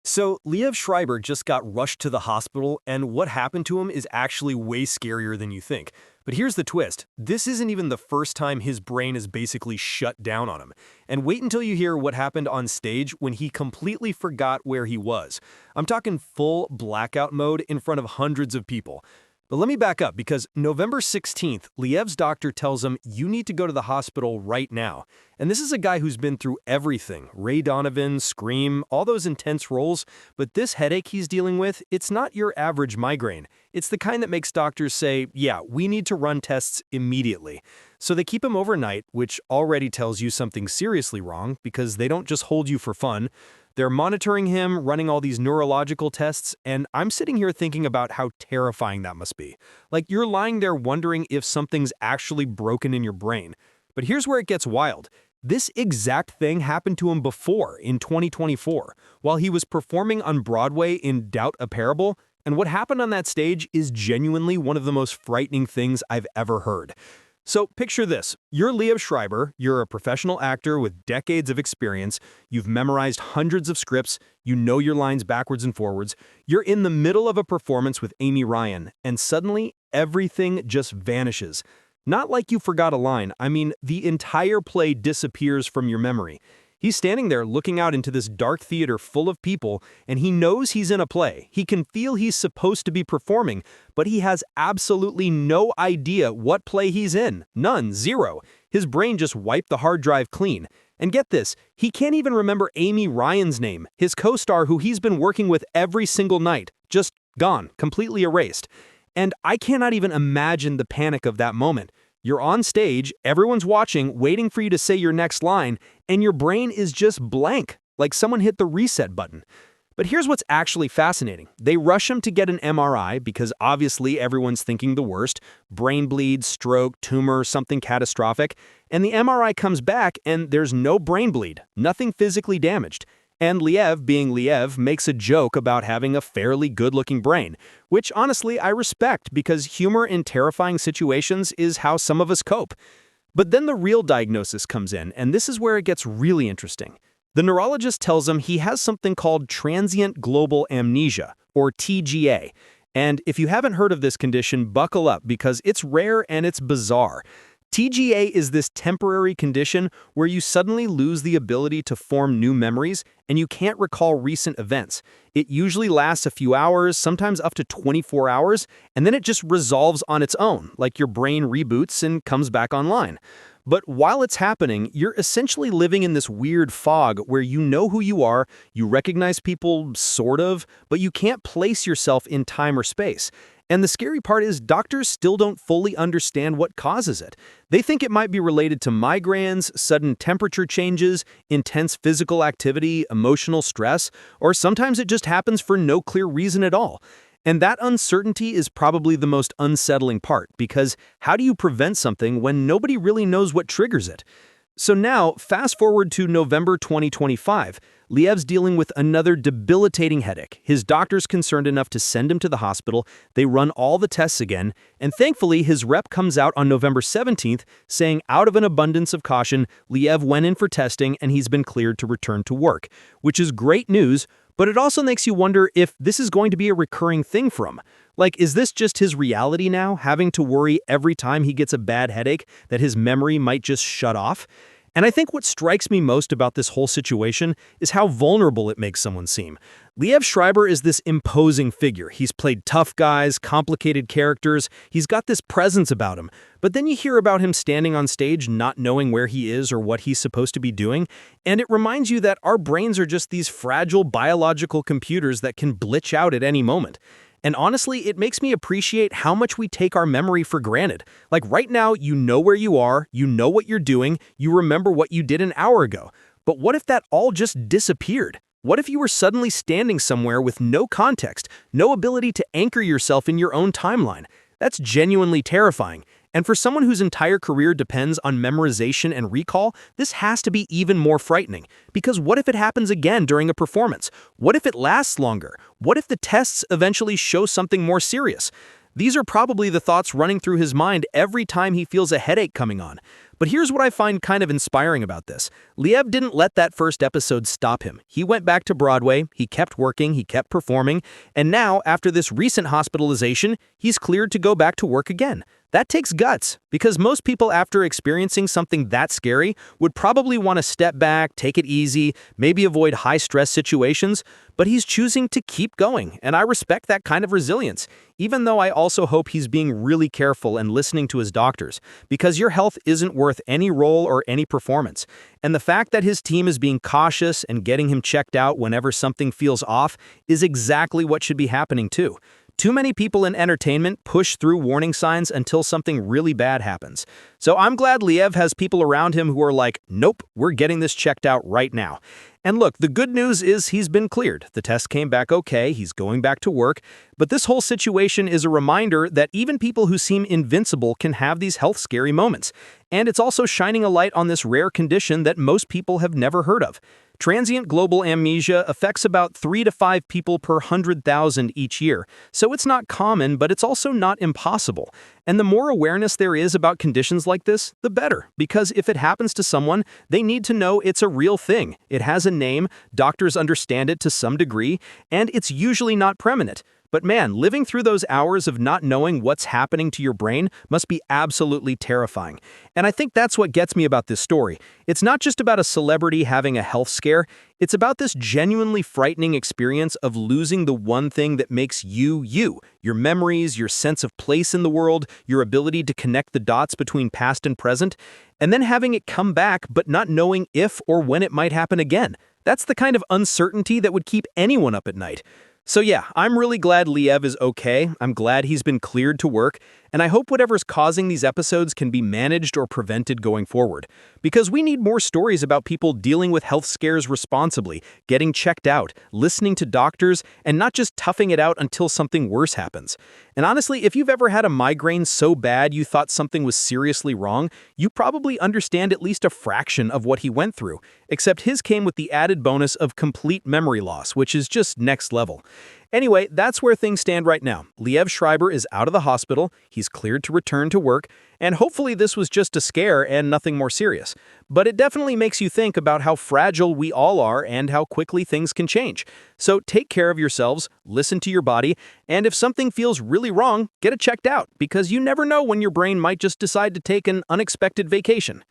So, Liev Schreiber just got rushed to the hospital, and what happened to him is actually way scarier than you think. But here's the twist. This isn't even the first time his brain is basically shut down on him. And wait until you hear what happened on stage when he completely forgot where he was. I'm talking full blackout mode in front of hundreds of people. But let me back up, because November 16th, Liev's doctor tells him, you need to go to the hospital right now. And this is a guy who's been through everything. Ray Donovan, Scream, all those intense roles. But this headache he's dealing with, it's not your average migraine. It's the kind that makes doctors say, yeah, we need to run tests immediately. So they keep him overnight, which already tells you something seriously wrong, because they don't just hold you for fun. They're monitoring him, running all these neurological tests, and I'm sitting here thinking about how terrifying that must be. Like, you're lying there wondering if something's actually broken in your brain. But here's where it gets wild. This exact thing happened to him before, in 2024, while he was performing on Broadway in Doubt a Parable, and what happened on that stage is genuinely one of the most frightening things I've ever heard. So picture this. You're Liev Schreiber, you're a professional actor with decades of experience, you've memorized hundreds of scripts, you know your lines backwards and forwards, you're in the middle of a performance with Amy Ryan, and suddenly everything just vanishes. Not like you forgot a line, I mean the entire play disappears from your memory. He's standing there looking out into this dark theater full of people, and he knows he's in a play. He can feel he's supposed to be performing, but he has absolutely no idea what play he's in. None, zero. His brain just wiped the hard drive clean. And get this, he can't even remember Amy Ryan's name, his co-star who he's been working with every single night. Just gone, completely erased. And I cannot even imagine the panic of that moment. You're on stage, everyone's watching, waiting for you to say your next line, and your brain is just blank, like someone hit the reset button. But here's what's actually fascinating. They rush him to get an MRI because obviously everyone's thinking the worst, brain bleed, stroke, tumor, something catastrophic, and the MRI comes back and there's no brain bleed, nothing physically damaged. And Liev, being Liev, makes a joke about having a fairly good-looking brain, which honestly I respect because humor in terrifying situations is how some of us cope. But then the real diagnosis comes in, and this is where it gets really interesting. The neurologist tells him he has something called Transient Global Amnesia, or TGA. And if you haven't heard of this condition, buckle up because it's rare and it's bizarre. TGA is this temporary condition where you suddenly lose the ability to form new memories and you can't recall recent events. It usually lasts a few hours, sometimes up to 24 hours, and then it just resolves on its own, like your brain reboots and comes back online. But while it's happening, you're essentially living in this weird fog where you know who you are, you recognize people, sort of, but you can't place yourself in time or space. And the scary part is doctors still don't fully understand what causes it. They think it might be related to migraines, sudden temperature changes, intense physical activity, emotional stress, or sometimes it just happens for no clear reason at all. And that uncertainty is probably the most unsettling part, because how do you prevent something when nobody really knows what triggers it? So now, fast forward to November 2025. Liev's dealing with another debilitating headache. His doctor's concerned enough to send him to the hospital. They run all the tests again, and thankfully his rep comes out on November 17th saying out of an abundance of caution, Liev went in for testing and he's been cleared to return to work, which is great news, but it also makes you wonder if this is going to be a recurring thing for him. Like, is this just his reality now, having to worry every time he gets a bad headache that his memory might just shut off? And I think what strikes me most about this whole situation is how vulnerable it makes someone seem. Liev Schreiber is this imposing figure. He's played tough guys, complicated characters, he's got this presence about him. But then you hear about him standing on stage not knowing where he is or what he's supposed to be doing, and it reminds you that our brains are just these fragile biological computers that can glitch out at any moment. And honestly, it makes me appreciate how much we take our memory for granted. Like right now, you know where you are, you know what you're doing, you remember what you did an hour ago. But what if that all just disappeared? What if you were suddenly standing somewhere with no context, no ability to anchor yourself in your own timeline? That's genuinely terrifying. And for someone whose entire career depends on memorization and recall, this has to be even more frightening. Because what if it happens again during a performance? What if it lasts longer? What if the tests eventually show something more serious? These are probably the thoughts running through his mind every time he feels a headache coming on. But here's what I find kind of inspiring about this. Liev didn't let that first episode stop him. He went back to Broadway, he kept working, he kept performing, and now, after this recent hospitalization, he's cleared to go back to work again. That takes guts, because most people after experiencing something that scary would probably want to step back, take it easy, maybe avoid high-stress situations, but he's choosing to keep going, and I respect that kind of resilience, even though I also hope he's being really careful and listening to his doctors, because your health isn't worth any role or any performance. And the fact that his team is being cautious and getting him checked out whenever something feels off is exactly what should be happening too. Too many people in entertainment push through warning signs until something really bad happens. So I'm glad Liev has people around him who are like, nope, we're getting this checked out right now. And look, the good news is he's been cleared. The test came back okay, he's going back to work. But this whole situation is a reminder that even people who seem invincible can have these health-scary moments. And it's also shining a light on this rare condition that most people have never heard of. Transient global amnesia affects about 3 to 5 people per 100,000 each year, so it's not common, but it's also not impossible. And the more awareness there is about conditions like this, the better, because if it happens to someone, they need to know it's a real thing. It has a name, doctors understand it to some degree, and it's usually not permanent. But man, living through those hours of not knowing what's happening to your brain must be absolutely terrifying. And I think that's what gets me about this story. It's not just about a celebrity having a health scare, it's about this genuinely frightening experience of losing the one thing that makes you, you. Your memories, your sense of place in the world, your ability to connect the dots between past and present, and then having it come back but not knowing if or when it might happen again. That's the kind of uncertainty that would keep anyone up at night. So yeah, I'm really glad Liev is okay, I'm glad he's been cleared to work, and I hope whatever's causing these episodes can be managed or prevented going forward. Because we need more stories about people dealing with health scares responsibly, getting checked out, listening to doctors, and not just toughing it out until something worse happens. And honestly, if you've ever had a migraine so bad you thought something was seriously wrong, you probably understand at least a fraction of what he went through, except his came with the added bonus of complete memory loss, which is just next level. Anyway, that's where things stand right now. Liev Schreiber is out of the hospital, he's cleared to return to work, and hopefully this was just a scare and nothing more serious. But it definitely makes you think about how fragile we all are and how quickly things can change. So take care of yourselves, listen to your body, and if something feels really wrong, get it checked out, because you never know when your brain might just decide to take an unexpected vacation.